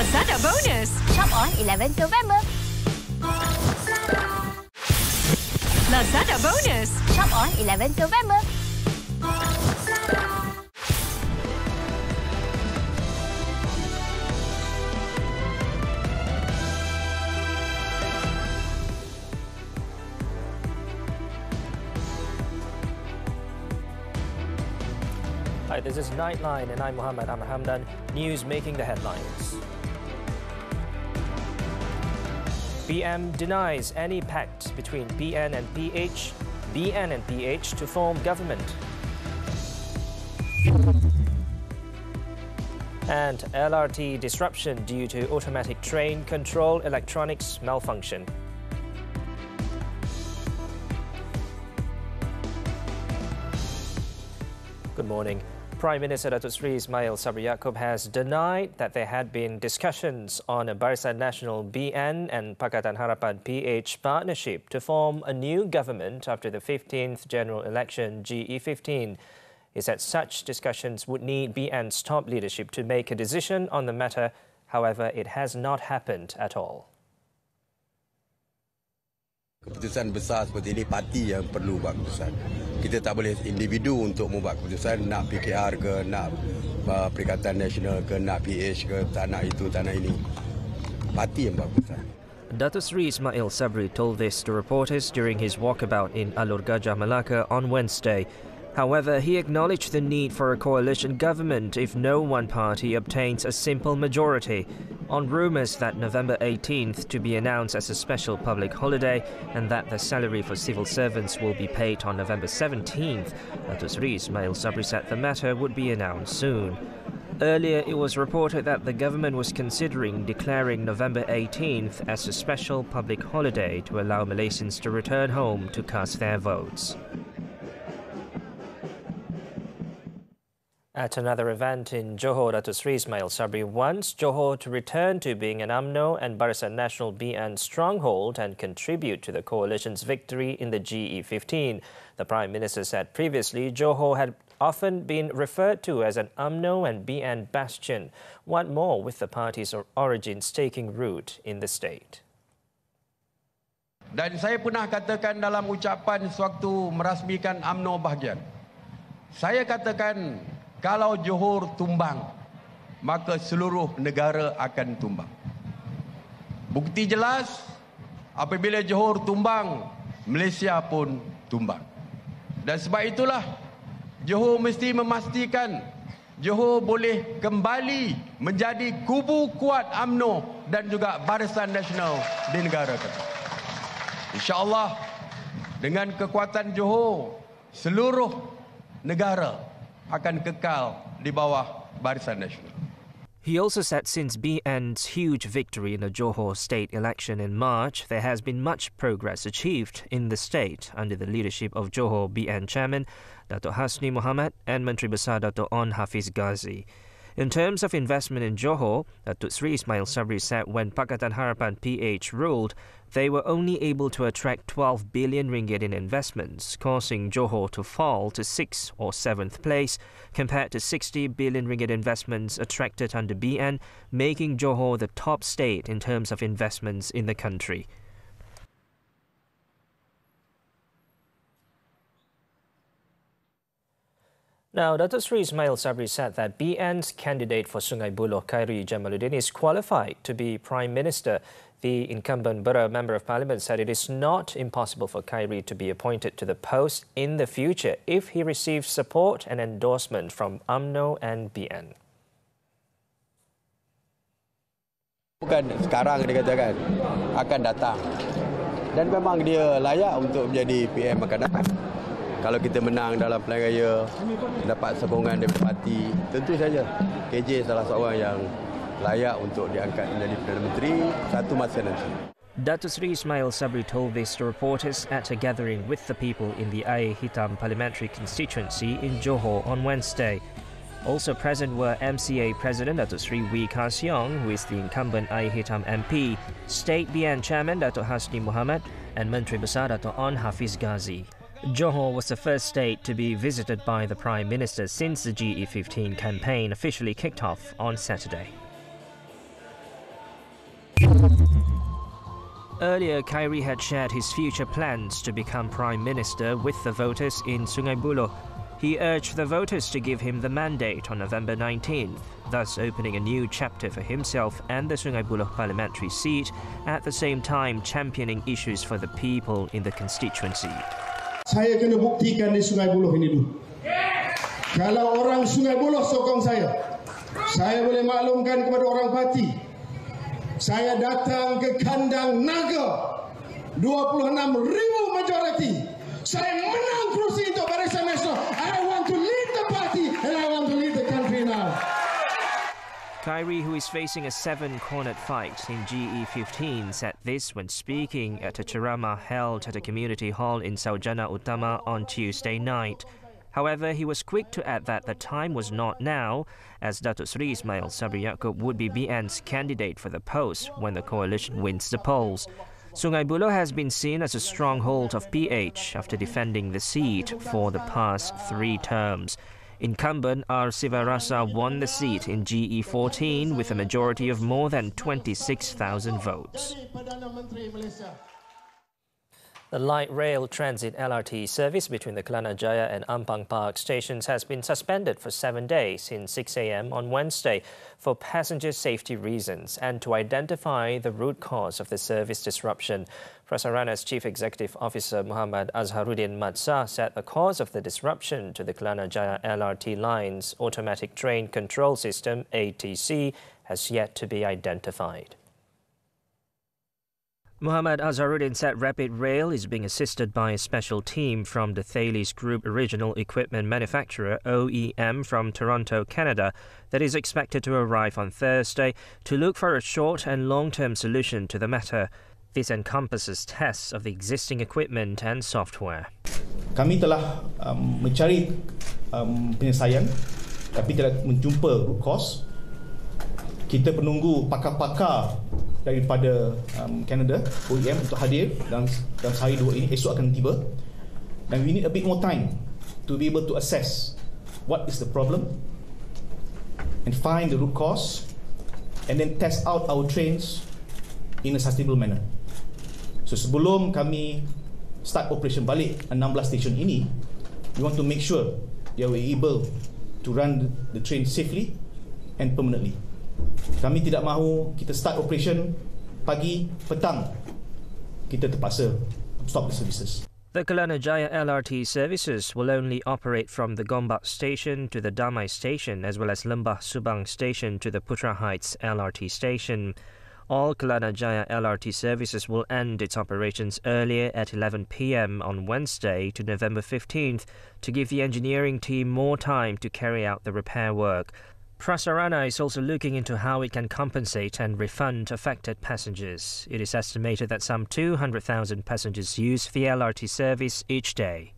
Lazada bonus. Shop on 11th November. Lazada bonus. Shop on 11th November. Hi, this is Nightline and I'm Muhammed. I'm Hamdan. News making the headlines. PM denies any pact between BN and PH to form government. And LRT disruption due to automatic train control electronics malfunction. Good morning. Prime Minister Datuk Seri Ismail Sabri Yaakob has denied that there had been discussions on a Barisan Nasional BN and Pakatan Harapan PH partnership to form a new government after the 15th general election GE15. He said such discussions would need BN's top leadership to make a decision on the matter. However, it has not happened at all. Keputusan besar seperti ini parti yang perlu buat keputusan. Kita tak boleh individu untuk membuat keputusan nak PKR ke, nak Perikatan Nasional ke, nak PH ke, tak nak itu, tak nak ini. Parti yang buat keputusan. Datuk Seri Ismail Sabri told this to reporters during his walkabout in Alor Gajah, Melaka on Wednesday. However, he acknowledged the need for a coalition government if no one party obtains a simple majority. On rumours that November 18th to be announced as a special public holiday and that the salary for civil servants will be paid on November 17th, Datuk Seri Ismail Sabri said the matter would be announced soon. Earlier, it was reported that the government was considering declaring November 18th as a special public holiday to allow Malaysians to return home to cast their votes. At another event in Johor, Datuk Seri Ismail Sabri wants Johor to return to being an UMNO and Barisan Nasional BN stronghold and contribute to the coalition's victory in the GE15. The Prime Minister said previously Johor had often been referred to as an UMNO and BN bastion. What more with the party's origins taking root in the state? Dan saya pernah katakan dalam ucapan sewaktu merasmikan UMNO bahagian. Saya katakan kalau Johor tumbang, maka seluruh negara akan tumbang. Bukti jelas, apabila Johor tumbang, Malaysia pun tumbang. Dan sebab itulah, Johor mesti memastikan Johor boleh kembali menjadi kubu kuat UMNO dan juga Barisan Nasional di negara kita. InsyaAllah, dengan kekuatan Johor, seluruh negara akan kekal di bawah Barisan Nasional. He also said since BN's huge victory in the Johor state election in March, there has been much progress achieved in the state under the leadership of Johor BN Chairman Datuk Hasni Muhammed and Menteri Besar Datuk On Hafiz Ghazi. In terms of investment in Johor, Datuk Seri Ismail Sabri said when Pakatan Harapan PH ruled, they were only able to attract 12 billion ringgit in investments, causing Johor to fall to 6th or 7th place compared to 60 billion ringgit investments attracted under BN, making Johor the top state in terms of investments in the country. Now, Datuk Seri Ismail Sabri said that BN's candidate for Sungai Buloh, Khairi Jamaluddin, is qualified to be Prime Minister. The incumbent Bura Member of Parliament said it is not impossible for Khairi to be appointed to the post in the future if he receives support and endorsement from UMNO and BN. Bukan sekarang dia katakan, akan datang. Dan memang dia layak untuk menjadi PM akan datang. Kalau kita menang dalam pilihan raya, dapat sokongan dari parti, tentu saja KJ salah seorang yang layak untuk diangkat menjadi Perdana Menteri satu masa nanti. Datuk Seri Ismail Sabri told this to reporters at a gathering with the people in the Air Hitam parliamentary constituency in Johor on Wednesday. Also present were MCA President Datuk Seri Wee Ka Siong, who is the incumbent Air Hitam MP, State BN Chairman Datuk Hasni Muhammed, and Menteri Besar Datuk On Hafiz Ghazi. Johor was the first state to be visited by the Prime Minister since the GE15 campaign officially kicked off on Saturday. Earlier, Khairi had shared his future plans to become Prime Minister with the voters in Sungai Buloh. He urged the voters to give him the mandate on November 19th, thus opening a new chapter for himself and the Sungai Buloh parliamentary seat, at the same time championing issues for the people in the constituency. Saya kena buktikan di Sungai Buloh ini dulu. Kalau orang Sungai Buloh sokong saya boleh maklumkan kepada orang parti. Saya datang ke kandang naga, 26,000 majoriti. Saya menang kursi untuk Barisan Nasional. I want to lead the party and I want to lead the country now. Khairi, who is facing a 7-cornered fight in GE15, said this when speaking at a ceramah held at a community hall in Saujana Utama on Tuesday night. However, he was quick to add that the time was not now, as Datuk Sri Ismail Sabri Yaakob would be BN's candidate for the post when the coalition wins the polls. Sungai Buloh has been seen as a stronghold of PH after defending the seat for the past 3 terms. Incumbent R. Sivarasa won the seat in GE14 with a majority of more than 26,000 votes. The light rail transit LRT service between the Kelana Jaya and Ampang Park stations has been suspended for 7 days since 6 a.m. on Wednesday for passenger safety reasons and to identify the root cause of the service disruption. Prasarana's Chief Executive Officer Muhammad Azharuddin Matsa said the cause of the disruption to the Kelana Jaya LRT line's automatic train control system, ATC, has yet to be identified. Muhammad Azharuddin said Rapid Rail is being assisted by a special team from the Thales Group Original Equipment Manufacturer, OEM, from Toronto, Canada, that is expected to arrive on Thursday to look for a short and long-term solution to the matter. This encompasses tests of the existing equipment and software. Kami telah mencari penyelesaian tapi tidak menjumpa root cause. Kita menunggu pakar-pakar daripada Canada, OEM, untuk hadir dalam sehari 2 ini. Esok akan tiba. Dan we need a bit more time to be able to assess what is the problem and find the root cause and then test out our trains in a sustainable manner. So sebelum kami start operation balik 16 stesen ini, we want to make sure that we are able to run the train safely and permanently. Kami tidak mahu kita start operation pagi, petang kita terpaksa stop the services. The Kelana Jaya LRT services will only operate from the Gombak station to the Damai station as well as Lembah Subang station to the Putra Heights LRT station. All Kelana Jaya LRT services will end its operations earlier at 11 p.m. on Wednesday to November 15th to give the engineering team more time to carry out the repair work. Prasarana is also looking into how it can compensate and refund affected passengers. It is estimated that some 200,000 passengers use the LRT service each day.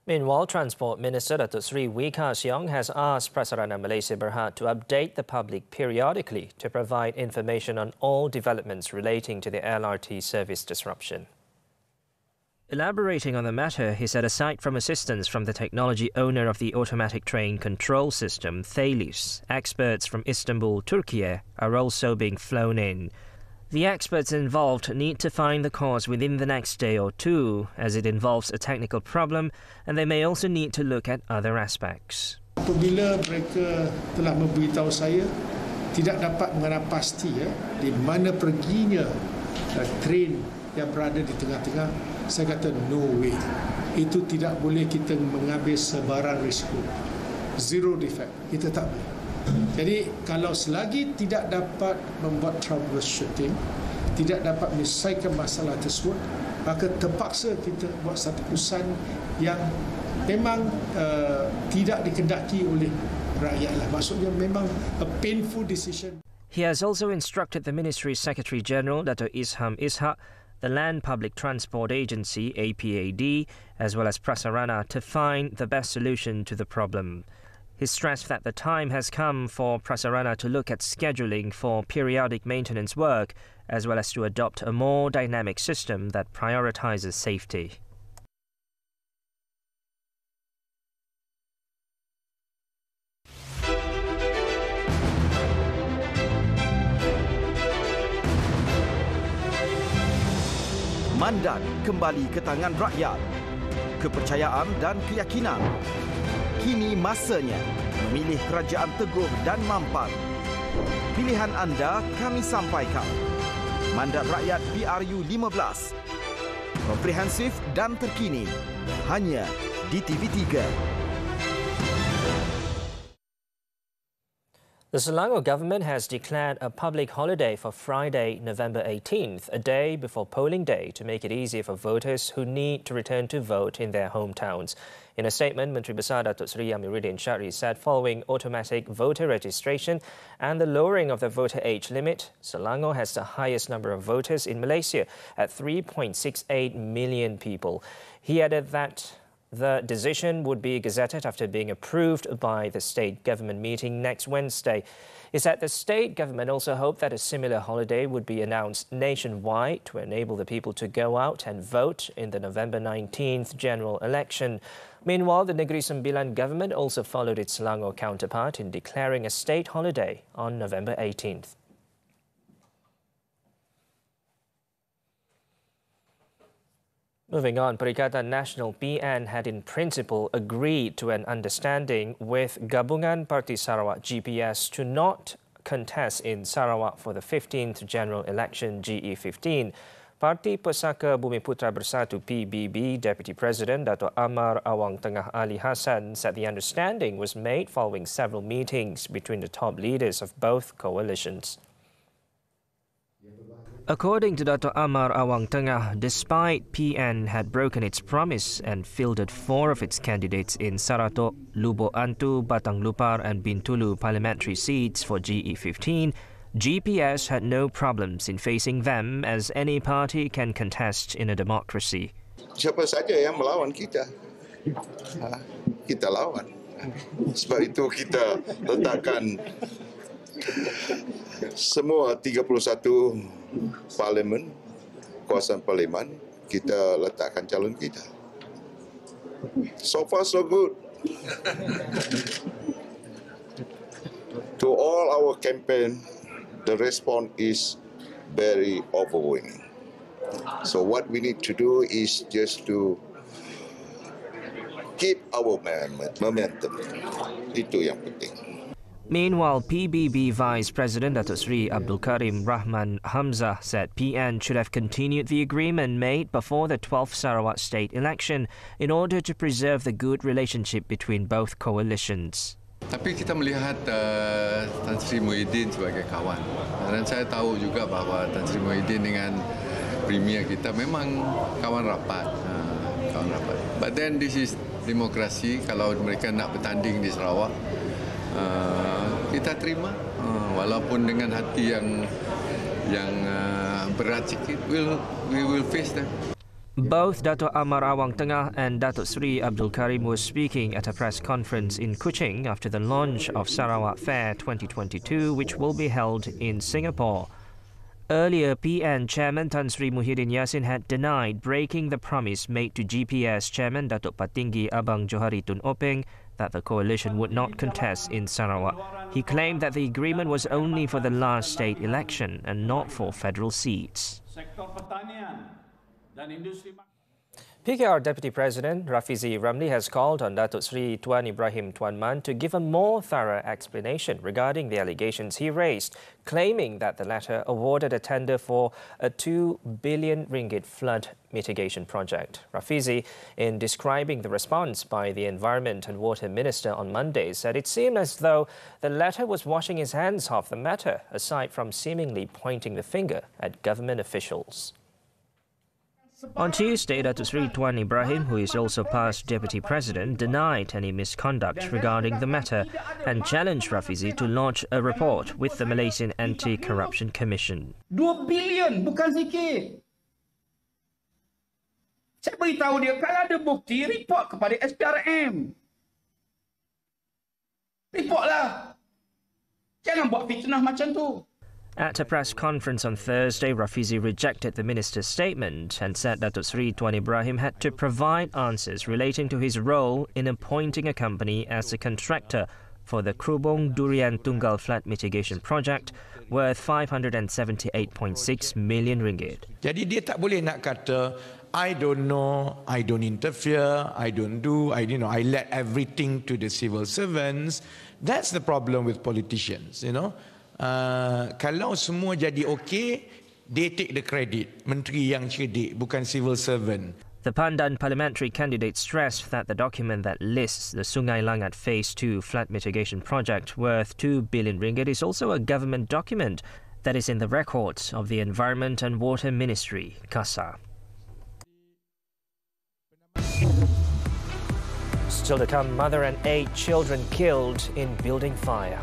Meanwhile, Transport Minister Datuk Sri Wika Siong has asked Prasarana Malaysia Berhad to update the public periodically to provide information on all developments relating to the LRT service disruption. Elaborating on the matter, he said aside from assistance from the technology owner of the automatic train control system, Thales, experts from Istanbul, Turkey, are also being flown in. The experts involved need to find the cause within the next day or two, as it involves a technical problem, and they may also need to look at other aspects. Apabila mereka telah memberitahu saya tidak dapat mengenal pasti di mana perginya train yang berada di tengah-tengah, saya kata no way. Itu tidak boleh kita mengambil sebarang risiko. Zero defect. Kita tak boleh. Jadi kalau selagi tidak dapat membuat troubleshooting, tidak dapat menyelesaikan masalah tersebut, maka terpaksa kita buat satu keputusan yang memang tidak dikendaki oleh rakyat lah. Maksudnya memang a painful decision. He has also instructed the Ministry's Secretary-General, Dato' Isham Ishak, the Land Public Transport Agency, APAD, as well as Prasarana to find the best solution to the problem. He stressed that the time has come for Prasarana to look at scheduling for periodic maintenance work, as well as to adopt a more dynamic system that prioritizes safety. mandat kembali ke tangan rakyat. Kepercayaan dan keyakinan. Kini masanya memilih kerajaan teguh dan mampan. Pilihan anda kami sampaikan. Mandat Rakyat PRU 15. Komprehensif dan terkini. Hanya di TV3. The Selangor government has declared a public holiday for Friday, November 18th, a day before polling day, to make it easier for voters who need to return to vote in their hometowns. In a statement, Menteri Besar Datuk Seri Amiruddin Syari said following automatic voter registration and the lowering of the voter age limit, Selangor has the highest number of voters in Malaysia at 3.68 million people. He added that the decision would be gazetted after being approved by the state government meeting next Wednesday. He said the state government also hoped that a similar holiday would be announced nationwide to enable the people to go out and vote in the November 19th general election. Meanwhile, the Negeri Sembilan government also followed its Selangor counterpart in declaring a state holiday on November 18th. Moving on, Perikatan Nasional PN had in principle agreed to an understanding with Gabungan Parti Sarawak GPS to not contest in Sarawak for the 15th general election GE15. Parti Pesaka Bumiputra Bersatu PBB Deputy President Dato' Amar Awang Tengah Ali Hassan said the understanding was made following several meetings between the top leaders of both coalitions. According to Dato' Amar Awang Tengah, despite PN had broken its promise and fielded 4 of its candidates in Saratok, Lubuk Antu, Batang Lupar and Bintulu parliamentary seats for GE15, GPS had no problems in facing them, as any party can contest in a democracy. Siapa saja yang melawan kita, kita lawan. Sebab itu kita letakkan semua 31 parlimen, kawasan parlimen, kita letakkan calon kita. So far so good. To all our campaign, the response is very overwhelming. So what we need to do is just to keep our momentum. Itu yang penting. Meanwhile, PBB Vice President Datuk Seri Abdul Karim Rahman Hamzah said PN should have continued the agreement made before the 12th Sarawak state election in order to preserve the good relationship between both coalitions. Tapi kita melihat Tan Sri Muhyiddin sebagai kawan. Dan saya tahu juga bahawa Tan Sri Muhyiddin dengan Premier kita memang kawan rapat. But then this is demokrasi. Kalau mereka nak bertanding di Sarawak, kita terima, walaupun dengan hati yang berat sikit, we will face them. Both Dato' Amar Awang Tengah and Datuk Seri Abdul Karim were speaking at a press conference in Kuching after the launch of Sarawak Fair 2022, which will be held in Singapore. Earlier, PN Chairman Tan Sri Muhyiddin Yassin had denied breaking the promise made to GPS Chairman Datuk Patinggi Abang Johari Tun Openg that the coalition would not contest in Sarawak. He claimed that the agreement was only for the last state election and not for federal seats. PKR Deputy President Rafizi Ramli has called on Datuk Seri Tuan Ibrahim Tuan Man to give a more thorough explanation regarding the allegations he raised, claiming that the latter awarded a tender for a 2 billion ringgit flood mitigation project. Rafizi, in describing the response by the Environment and Water Minister on Monday, said it seemed as though the latter was washing his hands off the matter, aside from seemingly pointing the finger at government officials. On Tuesday, Datuk Seri Tuan Ibrahim, who is also past Deputy President, denied any misconduct regarding the matter and challenged Rafizi to launch a report with the Malaysian Anti-Corruption Commission. 2 bilion, bukan sikit. Saya beritahu dia, kalau ada bukti, report kepada SPRM. Reportlah. Jangan buat fitnah macam tu. At a press conference on Thursday, Rafizi rejected the minister's statement and said Datuk Seri Tuan Ibrahim had to provide answers relating to his role in appointing a company as a contractor for the Krubong Durian Tunggal flood mitigation project worth 578.6 million ringgit. Jadi dia tak boleh nak kata I don't know, I don't interfere, I don't do, I let everything to the civil servants. That's the problem with politicians, Kalau semua jadi okey, they take the credit. Menteri yang cerdik, bukan civil servant. The Pandan parliamentary candidate stressed that the document that lists the Sungai Langat Phase 2 flood mitigation project worth 2 billion ringgit is also a government document that is in the records of the Environment and Water Ministry, KASA. Still to come, mother and 8 children killed in building fire.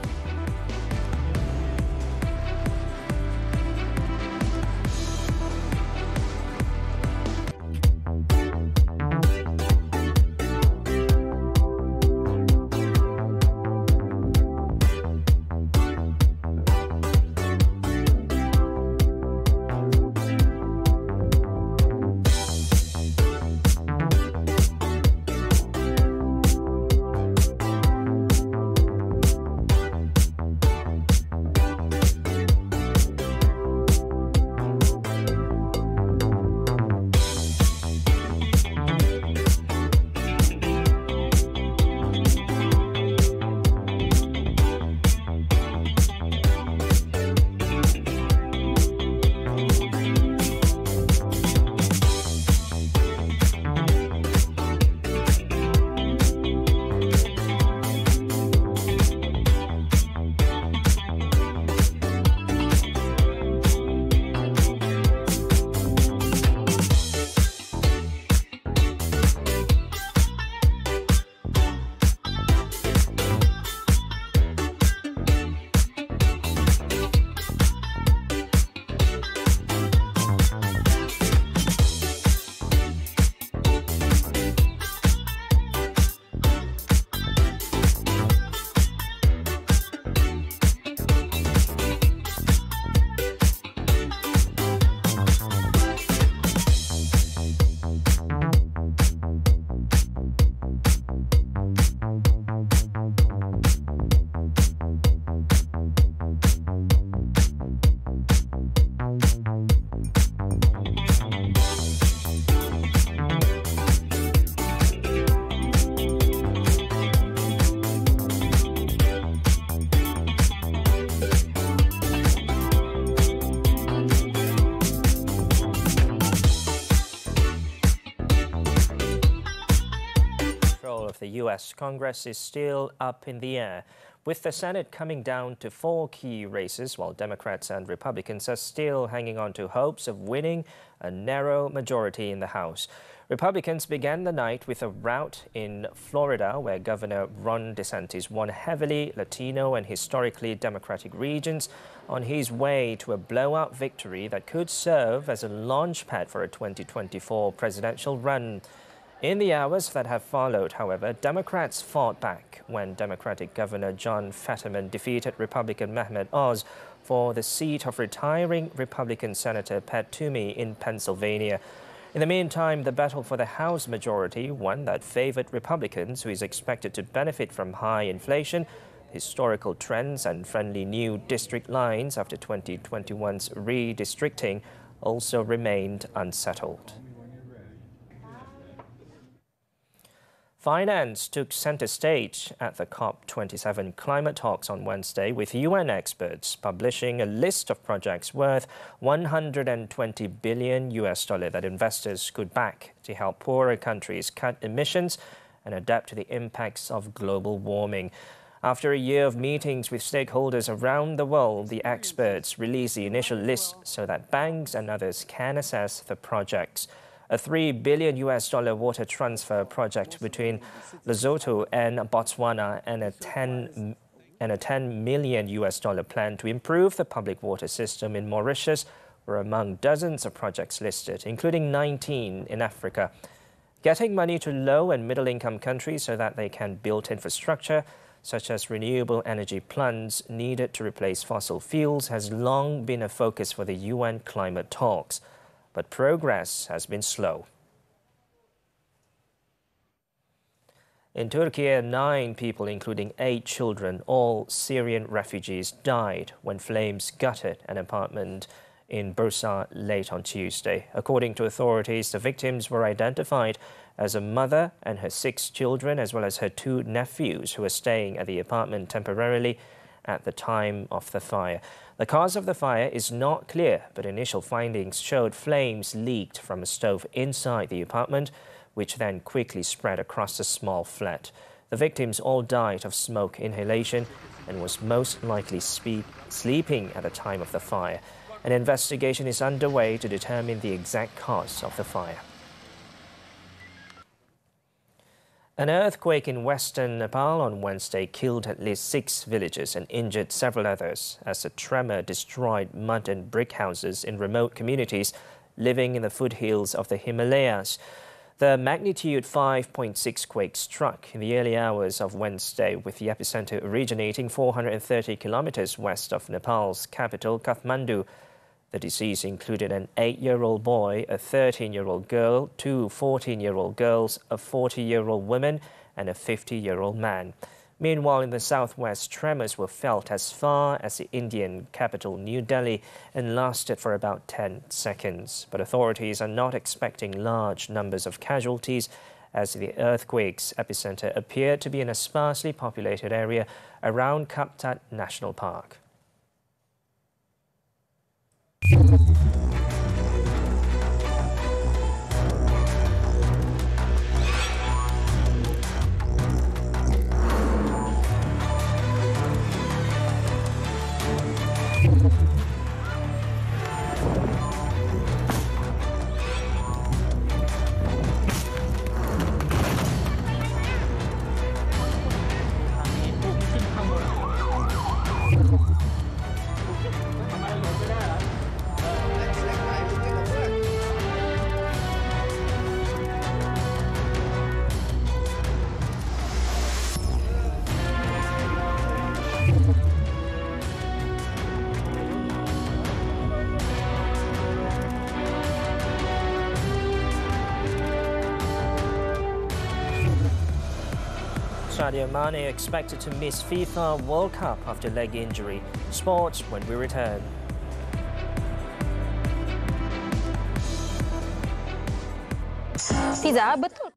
Of the U.S. Congress is still up in the air, with the Senate coming down to 4 key races, while Democrats and Republicans are still hanging on to hopes of winning a narrow majority in the House. Republicans began the night with a rout in Florida, where Governor Ron DeSantis won heavily Latino and historically Democratic regions on his way to a blowout victory that could serve as a launchpad for a 2024 presidential run. In the hours that have followed, however, Democrats fought back when Democratic Governor John Fetterman defeated Republican Muhammed for the seat of retiring Republican Senator Pat Toomey in Pennsylvania. In the meantime, the battle for the House majority, one that favored Republicans, who is expected to benefit from high inflation, historical trends and friendly new district lines after 2021's redistricting, also remained unsettled. Finance took center stage at the COP27 climate talks on Wednesday, with UN experts publishing a list of projects worth $120 billion that investors could back to help poorer countries cut emissions and adapt to the impacts of global warming. After a year of meetings with stakeholders around the world, the experts released the initial list so that banks and others can assess the projects. A $3 billion water transfer project between Lesotho and Botswana and a $10 million plan to improve the public water system in Mauritius were among dozens of projects listed, including 19 in Africa. Getting money to low and middle-income countries so that they can build infrastructure, such as renewable energy plants needed to replace fossil fuels, has long been a focus for the UN climate talks. But progress has been slow. In Turkey, 9 people, including 8 children, all Syrian refugees, died when flames gutted an apartment in Bursa late on Tuesday. According to authorities, the victims were identified as a mother and her 6 children, as well as her 2 nephews who were staying at the apartment temporarily at the time of the fire. The cause of the fire is not clear, but initial findings showed flames leaked from a stove inside the apartment, which then quickly spread across the small flat. The victims all died of smoke inhalation and was most likely sleeping at the time of the fire. An investigation is underway to determine the exact cause of the fire. An earthquake in western Nepal on Wednesday killed at least 6 villagers and injured several others as the tremor destroyed mud and brick houses in remote communities living in the foothills of the Himalayas. The magnitude 5.6 quake struck in the early hours of Wednesday, with the epicenter originating 430 kilometers west of Nepal's capital, Kathmandu. The deceased included an 8-year-old boy, a 13-year-old girl, 2 14-year-old girls, a 40-year-old woman, and a 50-year-old man. Meanwhile, in the southwest, tremors were felt as far as the Indian capital, New Delhi, and lasted for about 10 seconds. But authorities are not expecting large numbers of casualties, as the earthquake's epicenter appeared to be in a sparsely populated area around Kaptat National Park. Sadio Mane expected to miss FIFA World Cup after leg injury. Sports when we return. Fiza, betul.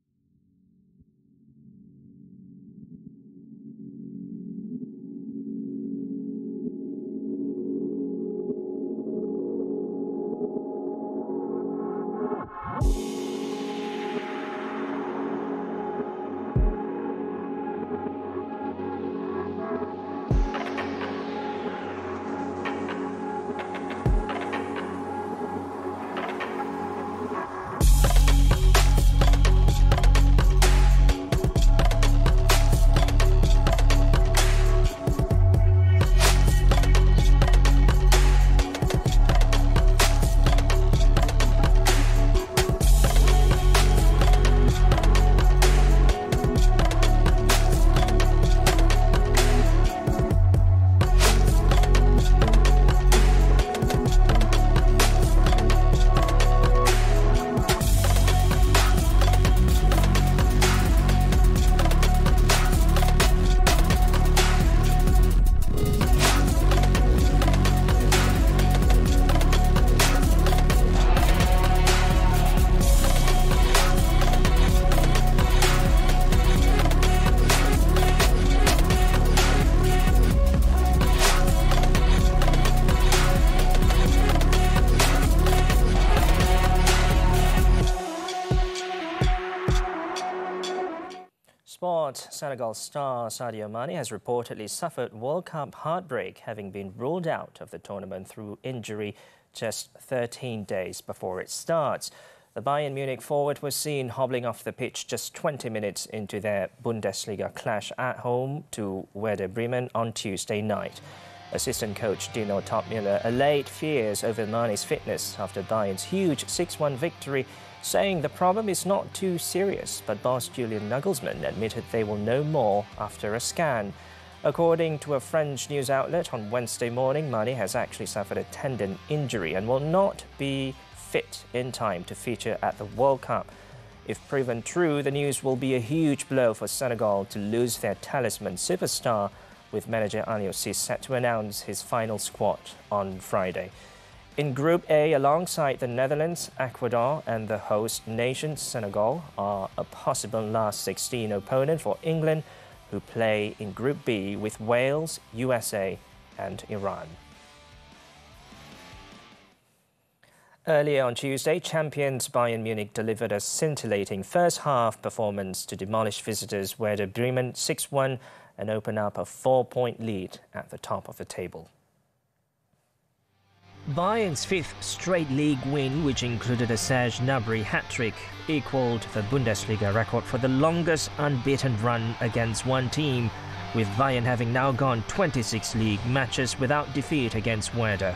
Sport. Senegal star Sadio Mane has reportedly suffered World Cup heartbreak, having been ruled out of the tournament through injury just 13 days before it starts. The Bayern Munich forward was seen hobbling off the pitch just 20 minutes into their Bundesliga clash at home to Werder Bremen on Tuesday night. Assistant coach Dino Topmüller allayed fears over Mane's fitness after Bayern's huge 6-1 victory, saying the problem is not too serious, but boss Julian Nagelsmann admitted they will know more after a scan. According to a French news outlet on Wednesday morning, Mane has actually suffered a tendon injury and will not be fit in time to feature at the World Cup. If proven true, the news will be a huge blow for Senegal to lose their talisman superstar, with manager Aliou Cisse set to announce his final squad on Friday. In Group A, alongside the Netherlands, Ecuador and the host nation Senegal are a possible last 16 opponent for England, who play in Group B with Wales, USA and Iran. Earlier on Tuesday, champions Bayern Munich delivered a scintillating first-half performance to demolish visitors Werder Bremen 6-1 and open up a 4-point lead at the top of the table. Bayern's fifth straight league win, which included a Serge Gnabry hat-trick, equalled the Bundesliga record for the longest unbeaten run against one team, with Bayern having now gone 26 league matches without defeat against Werder.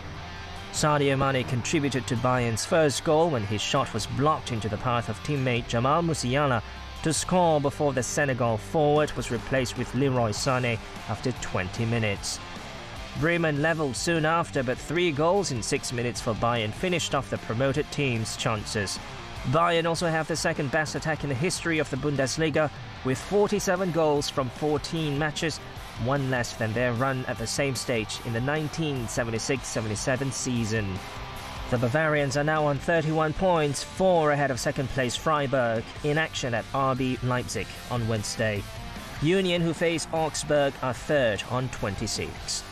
Sadio Mane contributed to Bayern's first goal when his shot was blocked into the path of teammate Jamal Musiala to score before the Senegal forward was replaced with Leroy Sané after 20 minutes. Bremen levelled soon after, but 3 goals in 6 minutes for Bayern finished off the promoted team's chances. Bayern also have the second best attack in the history of the Bundesliga, with 47 goals from 14 matches, one less than their run at the same stage in the 1976-77 season. The Bavarians are now on 31 points, 4 ahead of second-place Freiburg, in action at RB Leipzig on Wednesday. Union, who face Augsburg, are third on 26.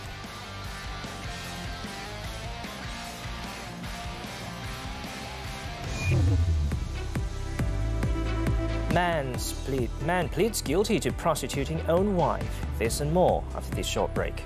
Man pleads guilty to prostituting own wife. This and more after this short break.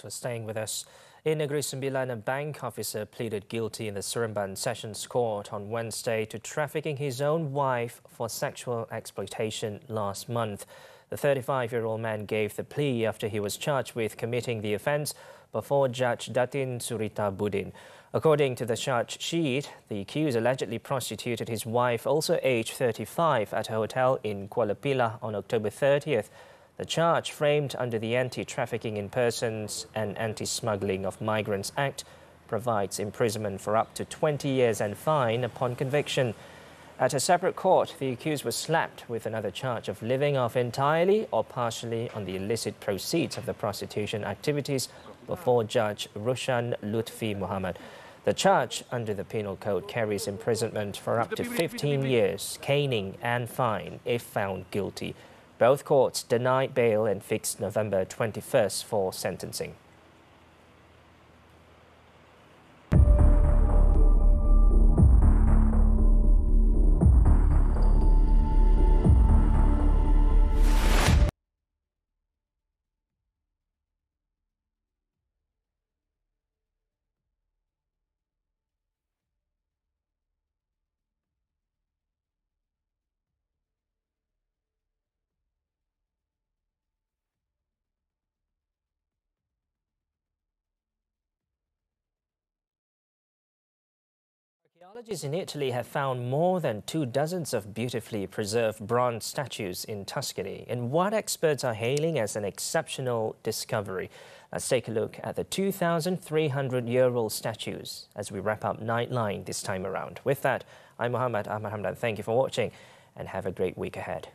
For staying with us. In Negeri Sembilan, a bank officer pleaded guilty in the Seremban Sessions Court on Wednesday to trafficking his own wife for sexual exploitation last month. The 35-year-old man gave the plea after he was charged with committing the offence before Judge Datin Surita Budin. According to the charge sheet, the accused allegedly prostituted his wife, also aged 35, at a hotel in Kuala Pilah on October 30th. The charge, framed under the Anti-Trafficking in Persons and Anti-Smuggling of Migrants Act, provides imprisonment for up to 20 years and fine upon conviction. At a separate court, the accused was slapped with another charge of living off entirely or partially on the illicit proceeds of the prostitution activities before Judge Rushan Lutfi Muhammed. The charge under the Penal Code carries imprisonment for up to 15 years, caning and fine if found guilty. Both courts denied bail and fixed November 21st for sentencing. Archaeologists in Italy have found more than 24 of beautifully preserved bronze statues in Tuscany in what experts are hailing as an exceptional discovery. Let's take a look at the 2,300-year-old statues as we wrap up Nightline this time around. With that, I'm Muhammed, Hamdan. Thank you for watching and have a great week ahead.